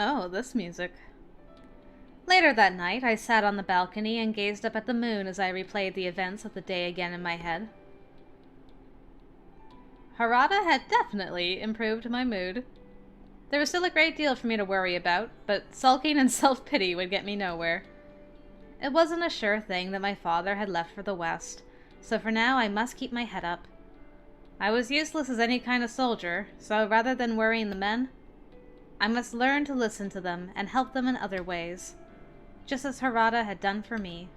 Oh, this music. Later that night, I sat on the balcony and gazed up at the moon as I replayed the events of the day again in my head. Harada had definitely improved my mood. There was still a great deal for me to worry about, but sulking and self-pity would get me nowhere. It wasn't a sure thing that my father had left for the West, so for now I must keep my head up. I was useless as any kind of soldier, so rather than worrying the men, I must learn to listen to them and help them in other ways, just as Harada had done for me.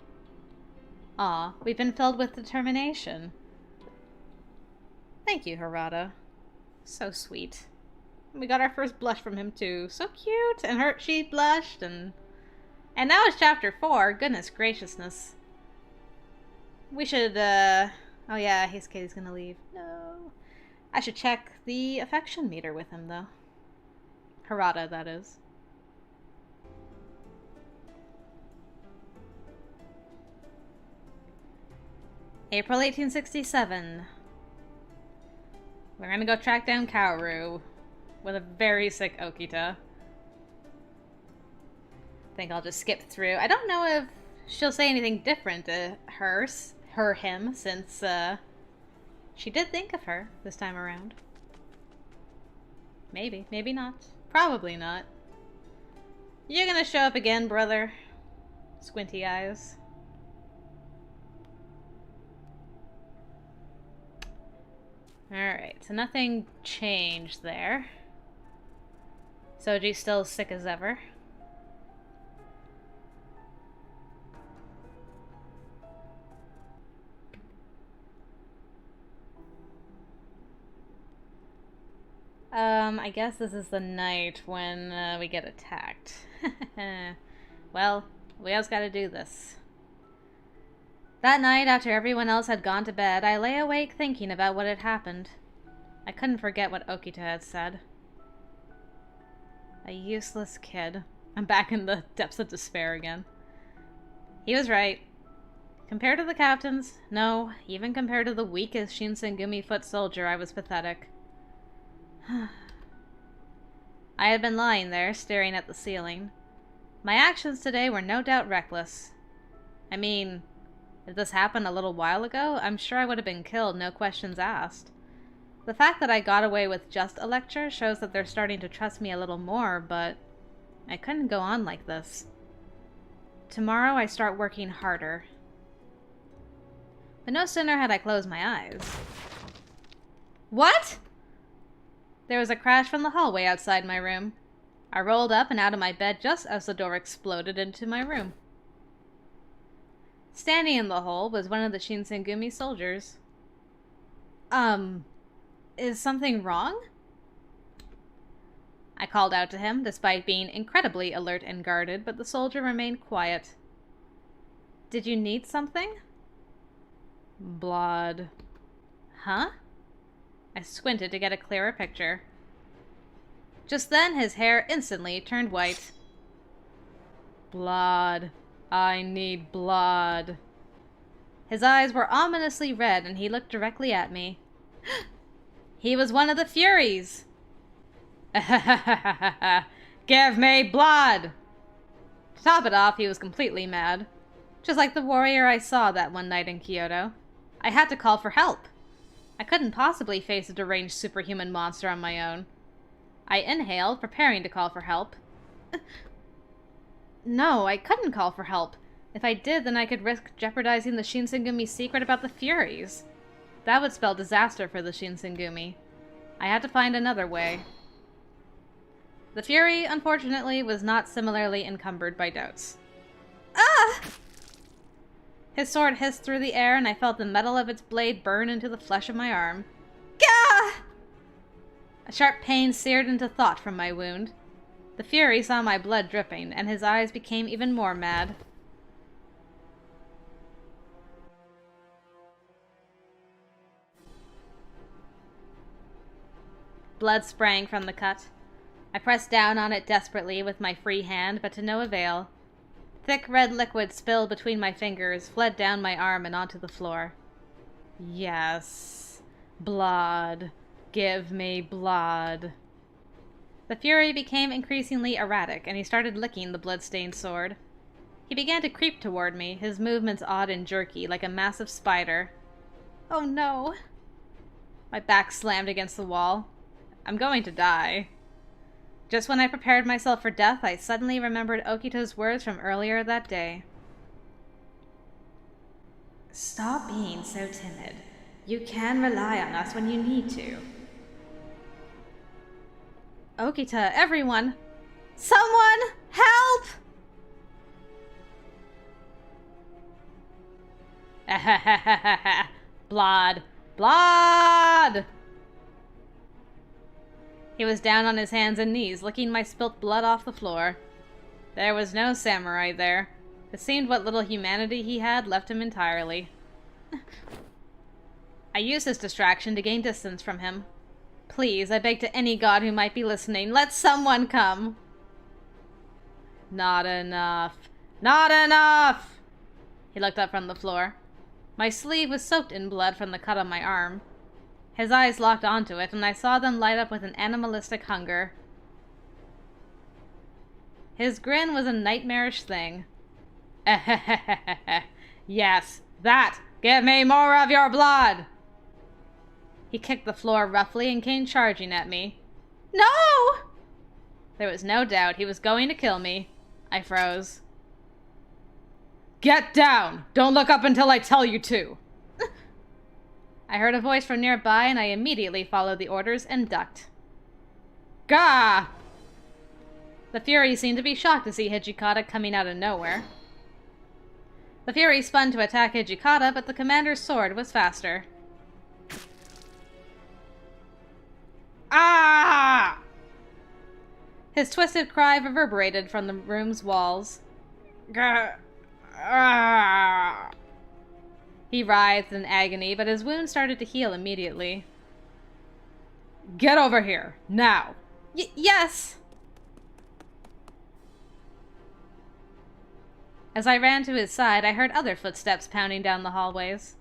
Aw, we've been filled with determination. Thank you, Harada. So sweet. We got our first blush from him, too. So cute! And she blushed, and now it's chapter 4. Goodness graciousness. We should, oh yeah, Heisuke's gonna leave. No. I should check the affection meter with him, though. Harada, that is. April 1867. We're gonna go track down Kaoru with a very sick Okita. I think I'll just skip through. I don't know if she'll say anything different to him, since she did think of her this time around. Maybe, maybe not. Probably not. You're gonna show up again, brother. Squinty eyes. Alright, so nothing changed there. Soji's still sick as ever. I guess this is the night when we get attacked. Well, we always gotta do this. That night, after everyone else had gone to bed, I lay awake thinking about what had happened. I couldn't forget what Okita had said. A useless kid. I'm back in the depths of despair again. He was right. Compared to the captains, no, even compared to the weakest Shinsengumi foot soldier, I was pathetic. I had been lying there, staring at the ceiling. My actions today were no doubt reckless. I mean, if this happened a little while ago, I'm sure I would have been killed, no questions asked. The fact that I got away with just a lecture shows that they're starting to trust me a little more, but I couldn't go on like this. Tomorrow I start working harder. But no sooner had I closed my eyes. What? There was a crash from the hallway outside my room. I rolled up and out of my bed just as the door exploded into my room. Standing in the hole was one of the Shinsengumi soldiers. Is something wrong? I called out to him, despite being incredibly alert and guarded, but the soldier remained quiet. Did you need something? Blood. Huh? I squinted to get a clearer picture. Just then, his hair instantly turned white. Blood. I need blood. His eyes were ominously red, and he looked directly at me. He was one of the Furies! Give me blood! To top it off, he was completely mad. Just like the warrior I saw that one night in Kyoto. I had to call for help. I couldn't possibly face a deranged superhuman monster on my own. I inhaled, preparing to call for help. No, I couldn't call for help. If I did, then I could risk jeopardizing the Shinsengumi secret about the Furies. That would spell disaster for the Shinsengumi. I had to find another way. The Fury, unfortunately, was not similarly encumbered by doubts. Ah! His sword hissed through the air, and I felt the metal of its blade burn into the flesh of my arm. Gah! A sharp pain seared into thought from my wound. The Fury saw my blood dripping, and his eyes became even more mad. Blood sprang from the cut. I pressed down on it desperately with my free hand, but to no avail. Thick red liquid spilled between my fingers, fled down my arm and onto the floor. Yes. Blood. Give me blood. The fury became increasingly erratic, and he started licking the blood-stained sword. He began to creep toward me, his movements odd and jerky, like a massive spider. Oh no! My back slammed against the wall. I'm going to die. Just when I prepared myself for death, I suddenly remembered Okito's words from earlier that day. Stop being so timid. You can rely on us when you need to. Okita, everyone! Someone! Help! Blood! Blood! He was down on his hands and knees, licking my spilt blood off the floor. There was no samurai there. It seemed what little humanity he had left him entirely. I used this distraction to gain distance from him. Please, I beg to any god who might be listening, let someone come! Not enough. Not enough! He looked up from the floor. My sleeve was soaked in blood from the cut on my arm. His eyes locked onto it, and I saw them light up with an animalistic hunger. His grin was a nightmarish thing. Yes, that! Give me more of your blood! He kicked the floor roughly and came charging at me. No! There was no doubt he was going to kill me. I froze. Get down! Don't look up until I tell you to! I heard a voice from nearby, and I immediately followed the orders and ducked. Gah! The Fury seemed to be shocked to see Hijikata coming out of nowhere. The Fury spun to attack Hijikata, but the commander's sword was faster. Ah! His twisted cry reverberated from the room's walls. Gah! Ah! He writhed in agony, but his wound started to heal immediately. Get over here, now! Yes! As I ran to his side, I heard other footsteps pounding down the hallways.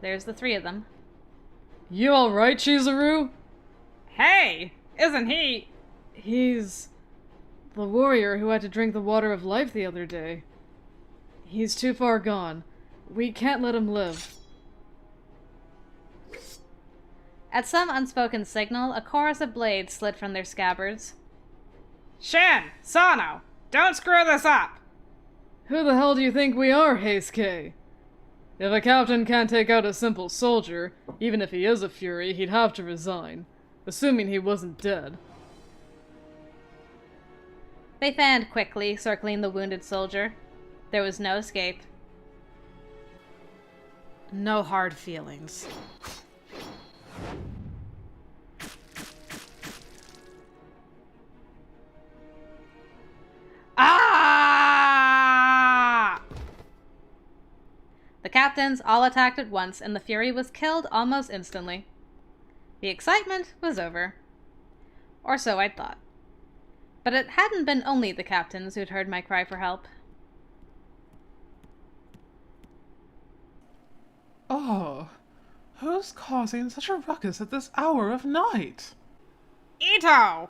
There's the three of them. You alright, Chizuru? Hey! Isn't he... He's... the warrior who had to drink the water of life the other day. He's too far gone. We can't let him live. At some unspoken signal, a chorus of blades slid from their scabbards. Shin! Sano! Don't screw this up! Who the hell do you think we are, Heisuke? If a captain can't take out a simple soldier, even if he is a fury, he'd have to resign. Assuming he wasn't dead. They fanned quickly, circling the wounded soldier. There was no escape. No hard feelings. Ah! The captains all attacked at once, and the Fury was killed almost instantly. The excitement was over. Or so I'd thought. But it hadn't been only the captains who'd heard my cry for help. Oh, who's causing such a ruckus at this hour of night? Ito!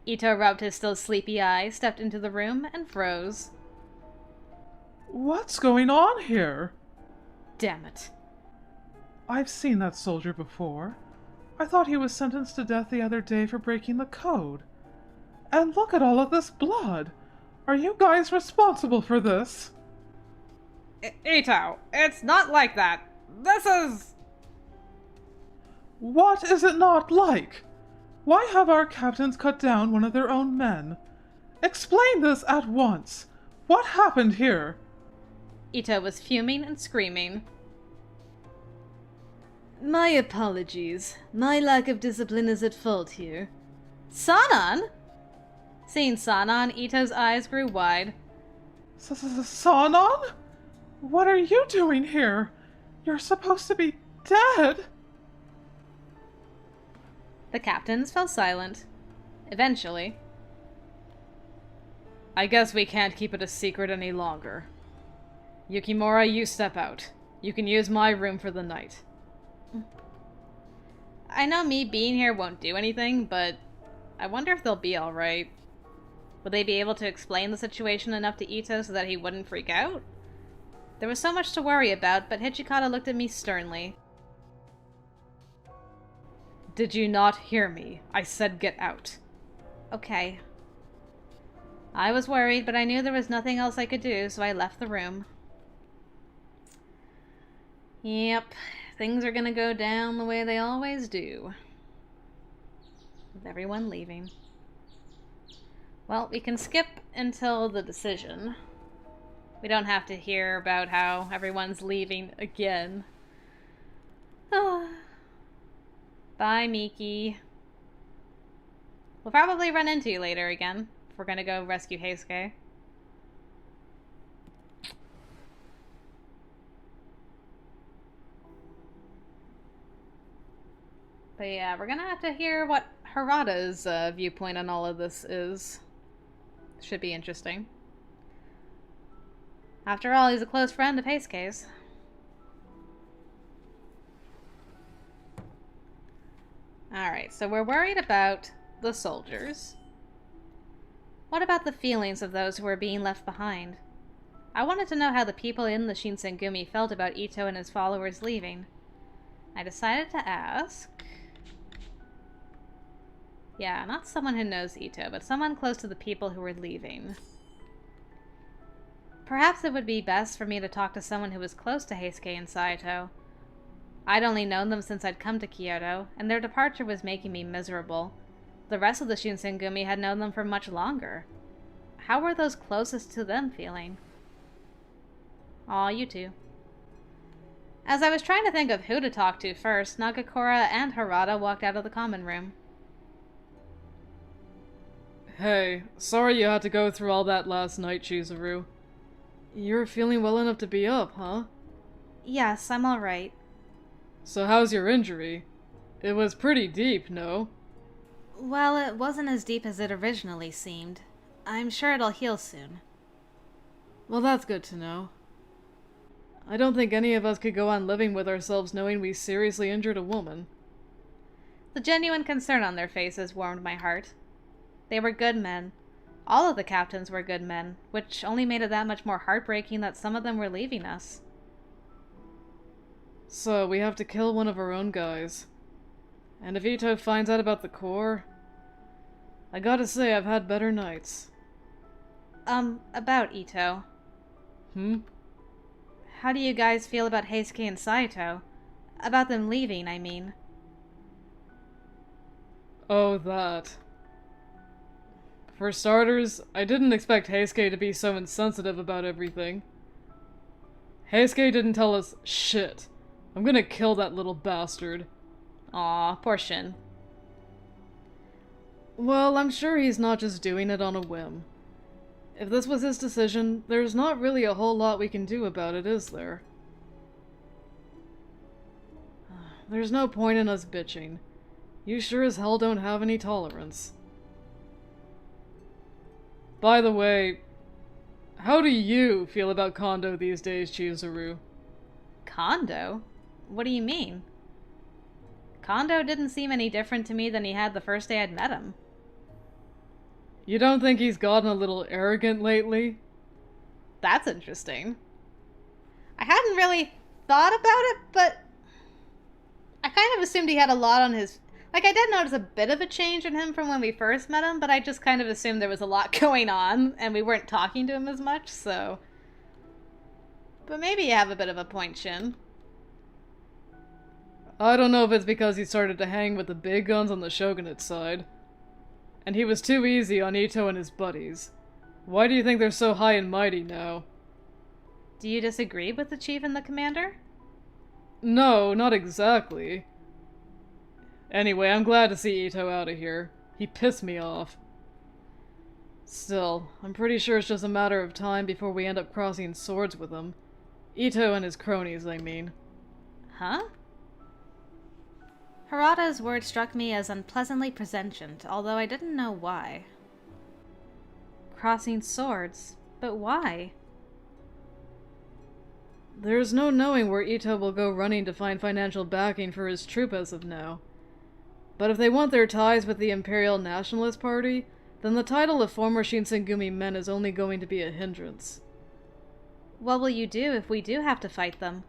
Ito rubbed his still sleepy eyes, stepped into the room, and froze. What's going on here? Damn it. I've seen that soldier before. I thought he was sentenced to death the other day for breaking the code. And look at all of this blood! Are you guys responsible for this? Ito, it's not like that. This is... What is it not like? Why have our captains cut down one of their own men? Explain this at once. What happened here? Ito was fuming and screaming. My apologies. My lack of discipline is at fault here. Sanan? Seeing Sanan, Ito's eyes grew wide. Sanan? What are you doing here? You're supposed to be dead. The captains fell silent. Eventually. I guess we can't keep it a secret any longer. Yukimura, you step out. You can use my room for the night. I know me being here won't do anything, but I wonder if they'll be alright. Would they be able to explain the situation enough to Ito so that he wouldn't freak out? There was so much to worry about, but Hichikata looked at me sternly. Did you not hear me? I said get out. Okay. I was worried, but I knew there was nothing else I could do, so I left the room. Yep, things are gonna go down the way they always do. With everyone leaving. Well, we can skip until the decision. We don't have to hear about how everyone's leaving again. Oh. Bye, Miki. We'll probably run into you later again, if we're gonna go rescue Heisuke. But yeah, we're gonna have to hear what Harada's viewpoint on all of this is. Should be interesting. After all, he's a close friend of Heisuke's. Alright, so we're worried about the soldiers. What about the feelings of those who are being left behind? I wanted to know how the people in the Shinsengumi felt about Ito and his followers leaving. I decided to ask... Yeah, not someone who knows Ito, but someone close to the people who were leaving. Perhaps it would be best for me to talk to someone who was close to Heisuke and Saito. I'd only known them since I'd come to Kyoto, and their departure was making me miserable. The rest of the Shinsengumi had known them for much longer. How were those closest to them feeling? Aw, you two. As I was trying to think of who to talk to first, Nagakura and Harada walked out of the common room. Hey, sorry you had to go through all that last night, Chizuru. You're feeling well enough to be up, huh? Yes, I'm alright. So how's your injury? It was pretty deep, no? Well, it wasn't as deep as it originally seemed. I'm sure it'll heal soon. Well, that's good to know. I don't think any of us could go on living with ourselves knowing we seriously injured a woman. The genuine concern on their faces warmed my heart. They were good men. All of the captains were good men, which only made it that much more heartbreaking that some of them were leaving us. So, we have to kill one of our own guys. And if Ito finds out about the Corps... I gotta say, I've had better nights. About Ito. How do you guys feel about Heisuke and Saito? About them leaving, I mean. Oh, that. For starters, I didn't expect Heisuke to be so insensitive about everything. Heisuke didn't tell us shit. I'm gonna kill that little bastard. Aw, poor Shin. Well, I'm sure he's not just doing it on a whim. If this was his decision, there's not really a whole lot we can do about it, is there? There's no point in us bitching. You sure as hell don't have any tolerance. By the way, how do you feel about Kondo these days, Chizuru? Kondo? What do you mean? Kondo didn't seem any different to me than he had the first day I'd met him. You don't think he's gotten a little arrogant lately? That's interesting. I hadn't really thought about it, but I kind of assumed he had a lot on his... Like, I did notice a bit of a change in him from when we first met him, but I just kind of assumed there was a lot going on, and we weren't talking to him as much, so... But maybe you have a bit of a point, Shin. I don't know if it's because he started to hang with the big guns on the shogunate side. And he was too easy on Ito and his buddies. Why do you think they're so high and mighty now? Do you disagree with the chief and the commander? No, not exactly. Anyway, I'm glad to see Ito out of here. He pissed me off. Still, I'm pretty sure it's just a matter of time before we end up crossing swords with him. Ito and his cronies, I mean. Huh? Harada's word struck me as unpleasantly presentient, although I didn't know why. Crossing swords? But why? There's no knowing where Ito will go running to find financial backing for his troop as of now. But if they want their ties with the Imperial Nationalist Party, then the title of former Shinsengumi men is only going to be a hindrance. What will you do if we do have to fight them?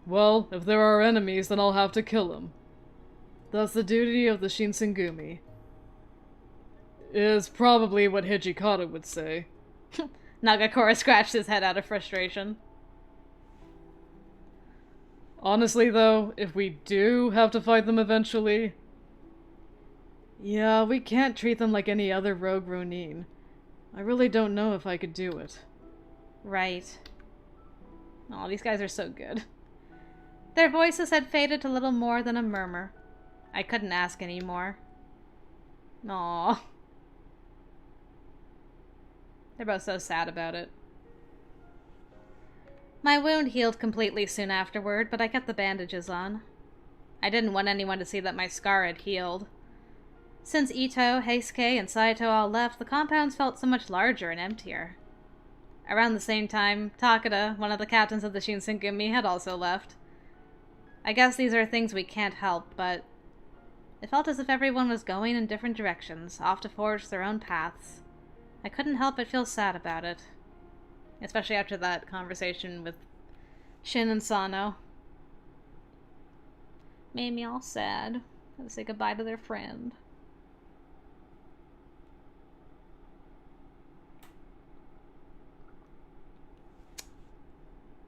Well, if there are enemies, then I'll have to kill them. That's the duty of the Shinsengumi. Is probably what Hijikata would say. Nagakura scratched his head out of frustration. Honestly, though, if we do have to fight them eventually... Yeah, we can't treat them like any other rogue Ronin. I really don't know if I could do it. Right. Aw, these guys are so good. Their voices had faded to little more than a murmur. I couldn't ask any more. Aw. They're both so sad about it. My wound healed completely soon afterward, but I kept the bandages on. I didn't want anyone to see that my scar had healed. Since Ito, Heisuke, and Saito all left, the compounds felt so much larger and emptier. Around the same time, Takeda, one of the captains of the Shinsengumi, had also left. I guess these are things we can't help, but it felt as if everyone was going in different directions, off to forge their own paths. I couldn't help but feel sad about it. Especially after that conversation with Shin and Sano. Made me all sad. Had to say goodbye to their friend.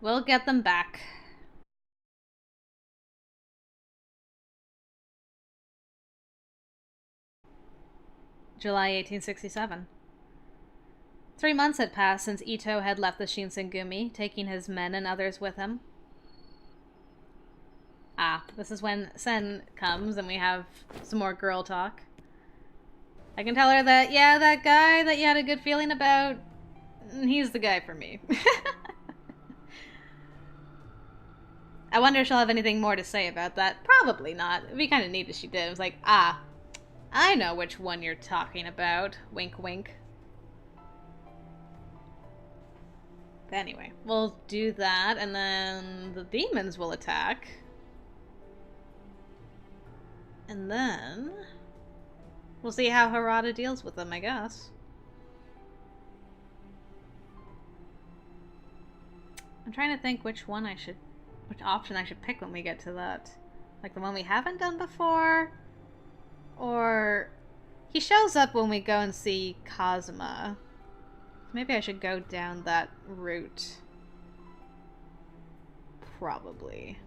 We'll get them back. July 1867. 3 months had passed since Ito had left the Shinsengumi, taking his men and others with him. Ah, this is when Sen comes and we have some more girl talk. I can tell her that, yeah, that guy that you had a good feeling about, he's the guy for me. I wonder if she'll have anything more to say about that. Probably not. It'd be kind of neat if she did. It was like, ah, I know which one you're talking about. Wink, wink. But anyway, we'll do that, and then the demons will attack. And then we'll see how Harada deals with them, I guess. I'm trying to think which option I should pick when we get to that. Like the one we haven't done before? Or he shows up when we go and see Kazuma. Maybe I should go down that route. Probably.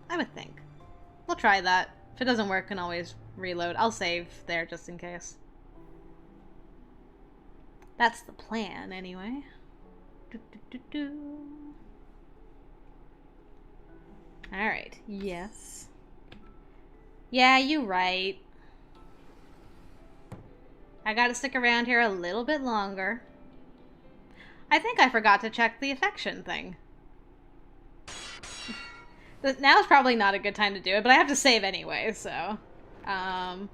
I would think. We'll try that. If it doesn't work, I can always reload. I'll save there just in case. That's the plan, anyway. Alright, yes. Yeah, you right. I gotta stick around here a little bit longer. I think I forgot to check the affection thing. Now's probably not a good time to do it, but I have to save anyway, so... Alright,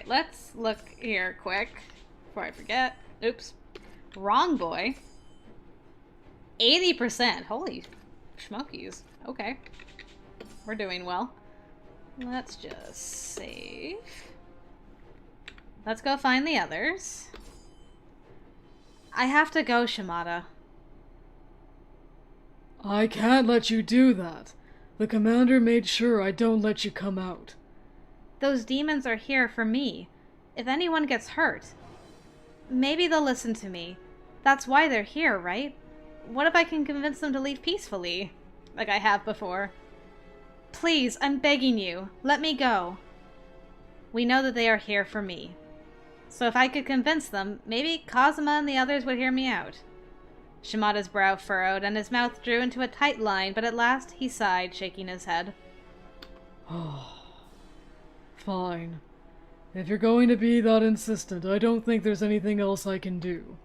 let's look here quick before I forget. Oops. Wrong boy. 80%. Holy schmokies. Okay. We're doing well. Let's just save. Let's go find the others. I have to go, Shimada. I can't let you do that. The commander made sure I don't let you come out. Those demons are here for me. If anyone gets hurt, maybe they'll listen to me. That's why they're here, right? What if I can convince them to leave peacefully? Like I have before. Please, I'm begging you. Let me go. We know that they are here for me. So if I could convince them, maybe Kazuma and the others would hear me out. Shimada's brow furrowed, and his mouth drew into a tight line, but at last he sighed, shaking his head. Fine. If you're going to be that insistent, I don't think there's anything else I can do.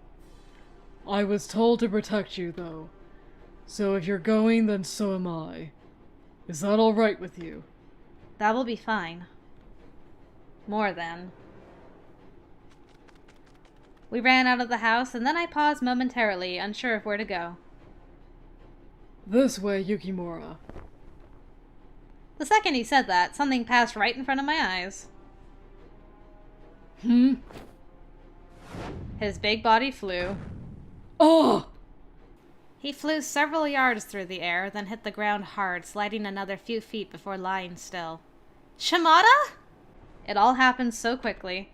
I was told to protect you, though. So if you're going, then so am I. Is that all right with you? That will be fine. More than. We ran out of the house, and then I paused momentarily, unsure of where to go. This way, Yukimura. The second he said that, something passed right in front of my eyes. His big body flew. Oh! He flew several yards through the air, then hit the ground hard, sliding another few feet before lying still. Shimada? It all happened so quickly.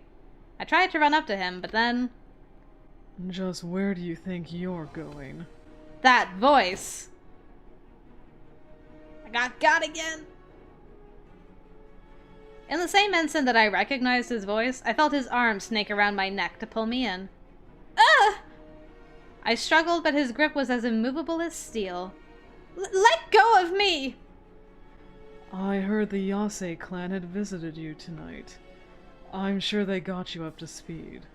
I tried to run up to him, but then... Just where do you think you're going? That voice! I got again! In the same instant that I recognized his voice, I felt his arm snake around my neck to pull me in. Ah! I struggled, but his grip was as immovable as steel. Let go of me! I heard the Yase clan had visited you tonight. I'm sure they got you up to speed.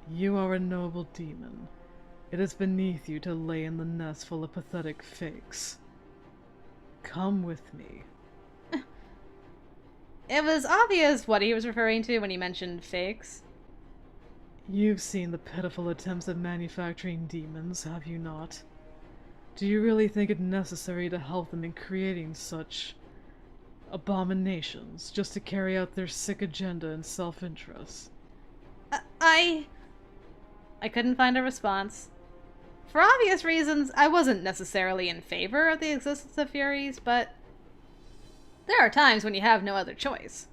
You are a noble demon. It is beneath you to lay in the nest full of pathetic fakes. Come with me. It was obvious what he was referring to when he mentioned fakes. You've seen the pitiful attempts at manufacturing demons, have you not? Do you really think it necessary to help them in creating such abominations, just to carry out their sick agenda and self-interest? I couldn't find a response. For obvious reasons, I wasn't necessarily in favor of the existence of Furies, but there are times when you have no other choice.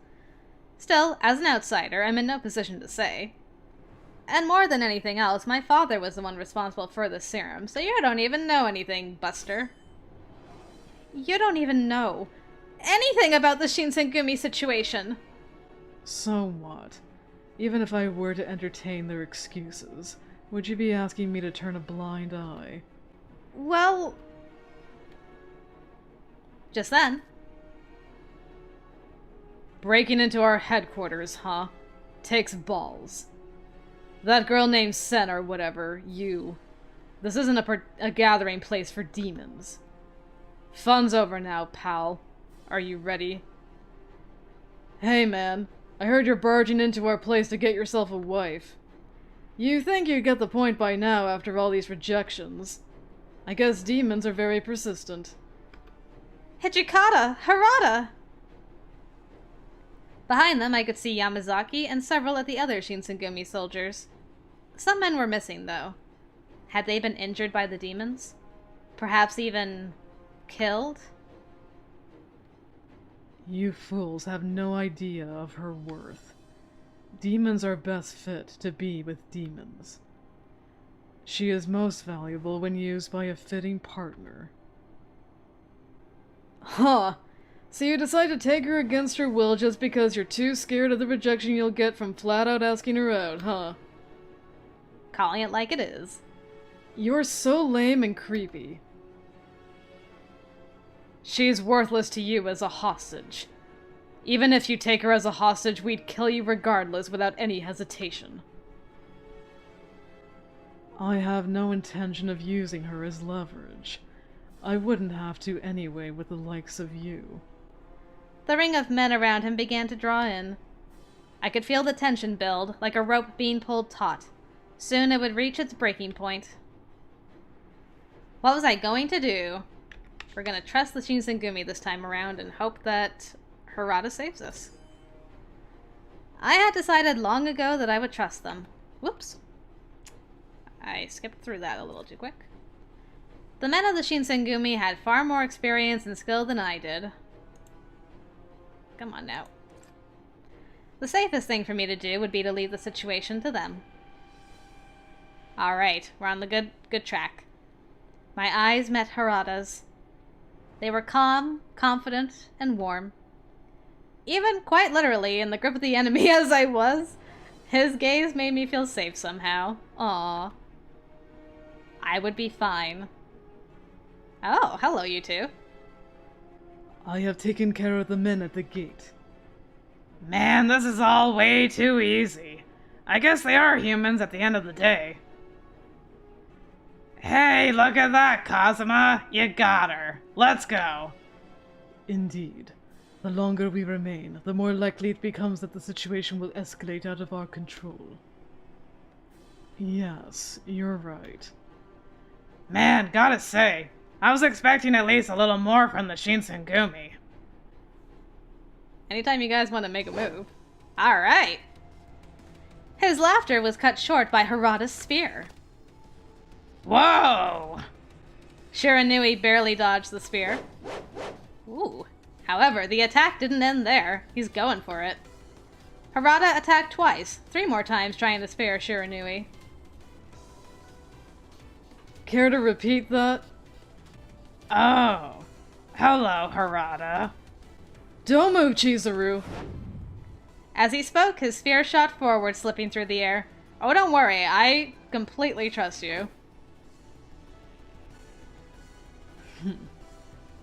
Still, as an outsider, I'm in no position to say. And more than anything else, my father was the one responsible for the serum, so you don't even know anything, Buster. You don't even know anything about the Shinsengumi situation. So what? Even if I were to entertain their excuses, would you be asking me to turn a blind eye? Well... Just then... Breaking into our headquarters, huh? Takes balls. That girl named Sen or whatever, you. This isn't a gathering place for demons. Fun's over now, pal. Are you ready? Hey, man. I heard you're barging into our place to get yourself a wife. You think you'd get the point by now after all these rejections. I guess demons are very persistent. Hijikata! Harada! Behind them, I could see Yamazaki and several of the other Shinsengumi soldiers. Some men were missing, though. Had they been injured by the demons? Perhaps even... killed? You fools have no idea of her worth. Demons are best fit to be with demons. She is most valuable when used by a fitting partner. Huh. So you decide to take her against her will just because you're too scared of the rejection you'll get from flat out asking her out, huh? Calling it like it is. You're so lame and creepy. She's worthless to you as a hostage. Even if you take her as a hostage, we'd kill you regardless without any hesitation. I have no intention of using her as leverage. I wouldn't have to anyway with the likes of you. The ring of men around him began to draw in. I could feel the tension build, like a rope being pulled taut. Soon it would reach its breaking point. What was I going to do? We're gonna trust the Shinsengumi this time around and hope that Harada saves us. I had decided long ago that I would trust them. Whoops. I skipped through that a little too quick. The men of the Shinsengumi had far more experience and skill than I did. Come on now. The safest thing for me to do would be to leave the situation to them. Alright, we're on the good track. My eyes met Harada's. They were calm, confident, and warm. Even quite literally in the grip of the enemy as I was, his gaze made me feel safe somehow. Aww. I would be fine. Oh, hello you two. I have taken care of the men at the gate. Man, this is all way too easy. I guess they are humans at the end of the day. Hey, look at that, Kazuma. You got her. Let's go. Indeed. The longer we remain, the more likely it becomes that the situation will escalate out of our control. Yes, you're right. Man, gotta say, I was expecting at least a little more from the Shinsengumi. Anytime you guys want to make a move. Alright. His laughter was cut short by Harada's spear. Whoa! Shiranui barely dodged the spear. Ooh. However, the attack didn't end there. He's going for it. Harada attacked twice, 3 more times trying to spare Shiranui. Care to repeat that? Oh. Hello, Harada. Don't move, Chizuru. As he spoke, his spear shot forward, slipping through the air. Oh, don't worry, I completely trust you.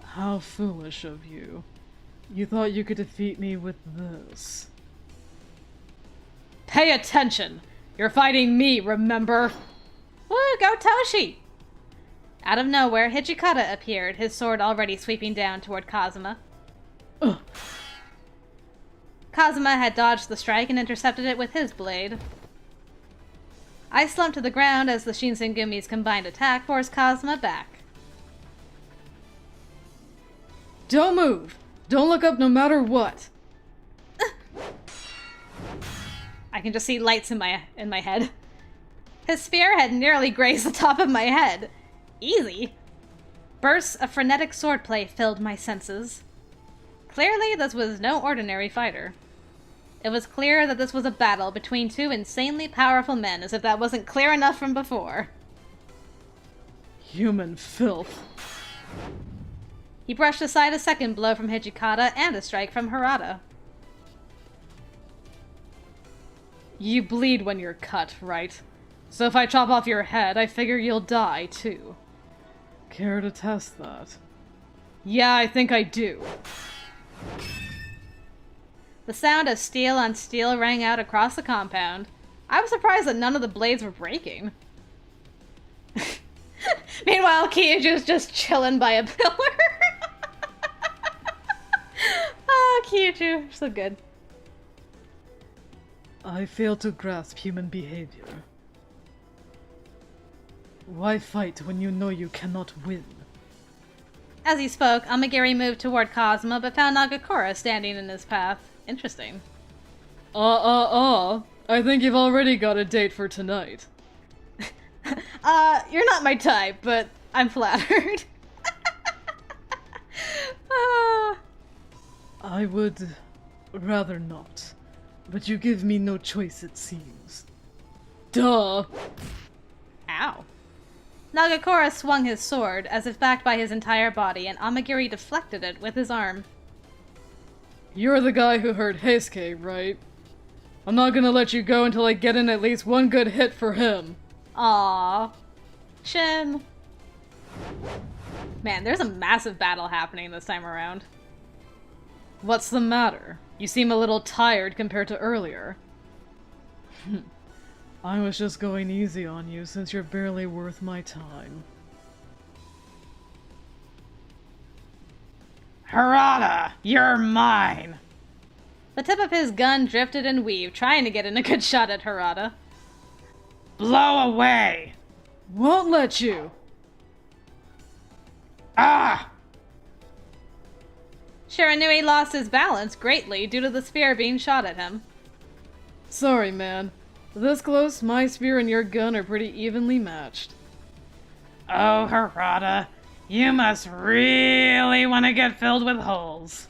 How foolish of you. You thought you could defeat me with this. Pay attention! You're fighting me, remember? Woo, go Toshi! Out of nowhere, Hijikata appeared, his sword already sweeping down toward Kazuma. Ugh. Kazuma had dodged the strike and intercepted it with his blade. I slumped to the ground as the Shinsengumi's combined attack forced Kazuma back. Don't move! Don't look up no matter what! I can just see lights in my head. His spear had nearly grazed the top of my head. Easy. Bursts of frenetic swordplay filled my senses. Clearly, this was no ordinary fighter. It was clear that this was a battle between 2 insanely powerful men, as if that wasn't clear enough from before. Human filth. He brushed aside a second blow from Hijikata and a strike from Harada. You bleed when you're cut, right? So if I chop off your head, I figure you'll die, too. Care to test that? Yeah, I think I do. The sound of steel on steel rang out across the compound. I was surprised that none of the blades were breaking. Meanwhile, Kyoju's just chilling by a pillar. Oh, Kyoju, so good. I fail to grasp human behavior. Why fight when you know you cannot win? As he spoke, Amagiri moved toward Kazuma, but found Nagakura standing in his path. Interesting. I think you've already got a date for tonight. You're not my type, but I'm flattered. I would rather not, but you give me no choice, it seems. Duh! Ow. Nagakura swung his sword, as if backed by his entire body, and Amagiri deflected it with his arm. You're the guy who hurt Heisuke, right? I'm not gonna let you go until I get in at least one good hit for him. Aww. Shin. Man, there's a massive battle happening this time around. What's the matter? You seem a little tired compared to earlier. I was just going easy on you since you're barely worth my time. Harada, you're mine! The tip of his gun drifted and weaved, trying to get in a good shot at Harada. Blow away! Won't let you! Ah! Shiranui lost his balance greatly due to the spear being shot at him. Sorry, man. This close, my spear and your gun are pretty evenly matched. Oh, Harada, you must really want to get filled with holes.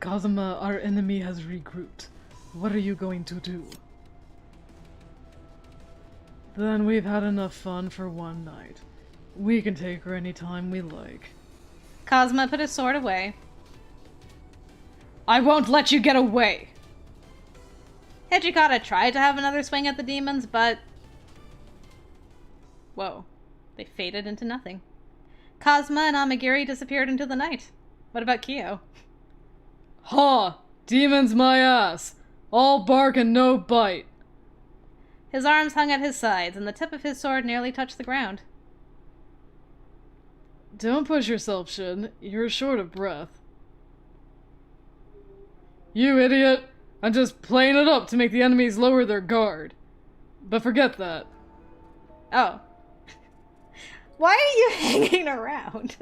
Kazuma, our enemy has regrouped. What are you going to do? Then we've had enough fun for one night. We can take her anytime we like. Kazuma put his sword away. I won't let you get away! Hijikata tried to have another swing at the demons, but... Whoa. They faded into nothing. Kazuma and Amagiri disappeared into the night. What about Kyo? Ha! Demons my ass! All bark and no bite! His arms hung at his sides, and the tip of his sword nearly touched the ground. Don't push yourself, Shin. You're short of breath. You idiot! I'm just playing it up to make the enemies lower their guard. But forget that. Oh. Why are you hanging around?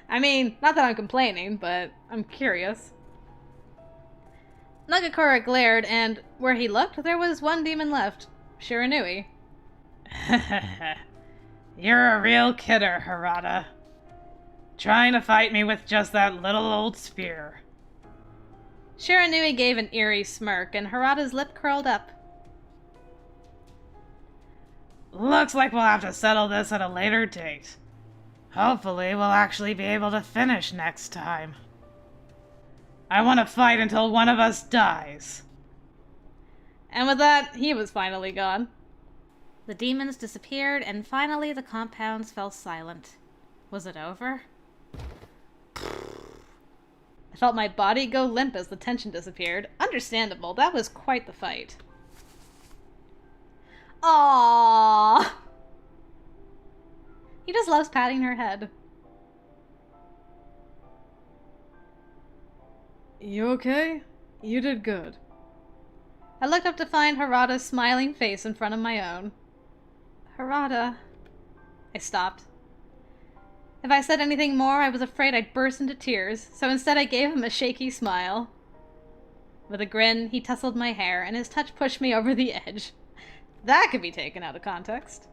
I mean, not that I'm complaining, but I'm curious. Nagakura glared, and where he looked, there was one demon left. Shiranui. You're a real kidder, Harada. Trying to fight me with just that little old spear. Shiranui gave an eerie smirk, and Harada's lip curled up. Looks like we'll have to settle this at a later date. Hopefully, we'll actually be able to finish next time. I want to fight until one of us dies. And with that, he was finally gone. The demons disappeared, and finally the compounds fell silent. Was it over? I felt my body go limp as the tension disappeared. Understandable, that was quite the fight. Aww! He just loves patting her head. You okay? You did good. I looked up to find Harada's smiling face in front of my own. Harada... I stopped. If I said anything more, I was afraid I'd burst into tears, so instead I gave him a shaky smile. With a grin, he tousled my hair, and his touch pushed me over the edge. That could be taken out of context.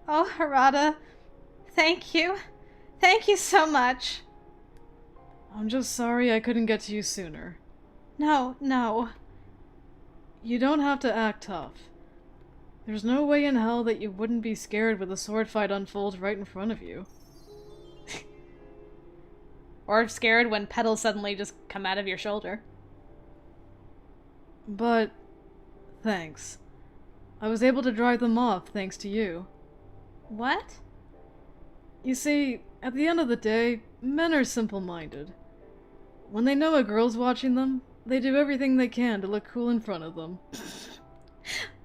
Oh, Harada, thank you. Thank you so much. I'm just sorry I couldn't get to you sooner. No. You don't have to act tough. There's no way in hell that you wouldn't be scared with a sword fight unfold right in front of you. Or scared when petals suddenly just come out of your shoulder. But... thanks. I was able to drive them off thanks to you. What? You see, at the end of the day, men are simple-minded. When they know a girl's watching them, they do everything they can to look cool in front of them.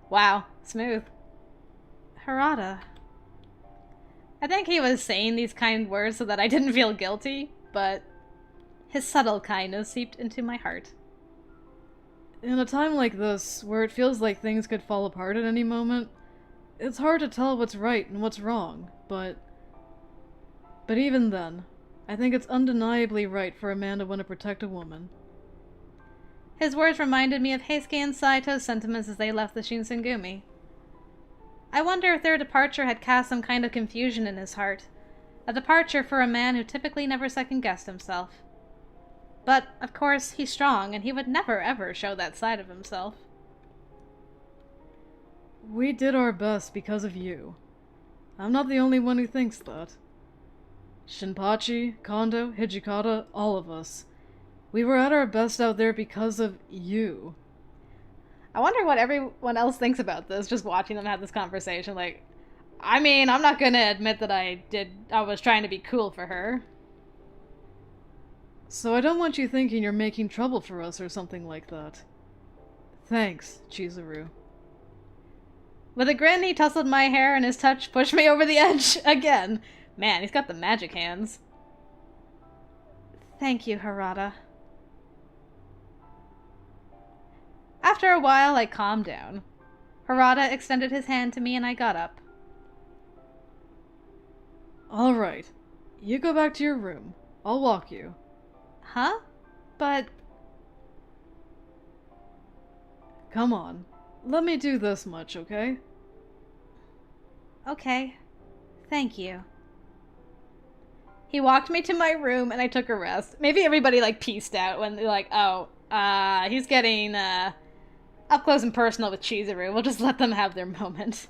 Wow, smooth. Harada. I think he was saying these kind words so that I didn't feel guilty, but his subtle kindness seeped into my heart. In a time like this, where it feels like things could fall apart at any moment, it's hard to tell what's right and what's wrong, but even then, I think it's undeniably right for a man to want to protect a woman. His words reminded me of Heisuke and Saito's sentiments as they left the Shinsengumi. I wonder if their departure had cast some kind of confusion in his heart. A departure for a man who typically never second-guessed himself. But, of course, he's strong, and he would never ever show that side of himself. We did our best because of you. I'm not the only one who thinks that. Shinpachi, Kondo, Hijikata, all of us. We were at our best out there because of you. I wonder what everyone else thinks about this, just watching them have this conversation. Like, I mean, I'm not gonna admit that I was trying to be cool for her. So I don't want you thinking you're making trouble for us or something like that. Thanks, Chizuru. With a grin, he tousled my hair, and his touch pushed me over the edge again. Man, he's got the magic hands. Thank you, Harada. After a while, I calmed down. Harada extended his hand to me, and I got up. All right. You go back to your room. I'll walk you. Huh? But... Come on. Let me do this much, okay? Okay. Thank you. He walked me to my room, and I took a rest. Maybe everybody, pieced out when they're like, oh, he's getting, up close and personal with Chizuru. We'll just let them have their moment.